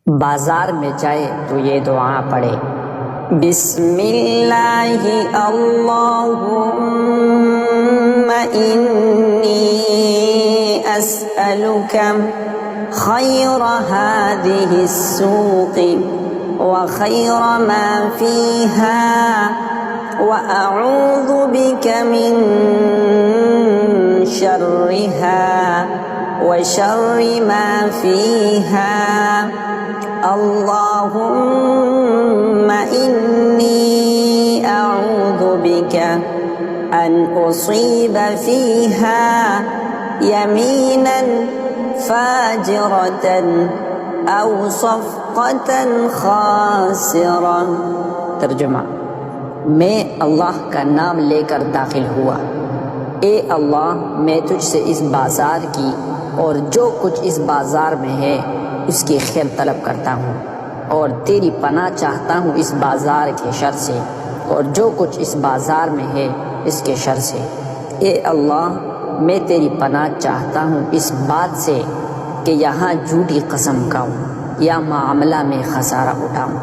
बाजार में जाए तो ये दुआ पढ़े, बिस्मिल्लाहि अल्लाहुम्मा इन्नी अस्अलुका खैर हादिहि अस्सूक़ि व खैर मा फ़ीहा व अऊज़ु बिका मिन शर्रिहा व शर्रि मा फ़ीहा। अल्लाहुम्मा इन्नी अऊज़ु बिका अन उसीब फ़ीहा यमीनन फाजिरतन औ सफ़क़तन खासिरा। तर्जुमा, मैं अल्लाह का नाम लेकर दाखिल हुआ। ए अल्लाह, मैं तुझसे इस बाज़ार की और जो कुछ इस बाज़ार में है उसकी खैर तलब करता हूँ, और तेरी पनाह चाहता हूँ इस बाज़ार के शर से और जो कुछ इस बाज़ार में है इसके शर से। ए अल्लाह, मैं तेरी पनाह चाहता हूँ इस बात से कि यहाँ झूठी कसम खाऊँ या मामला में खसारा उठाऊँ।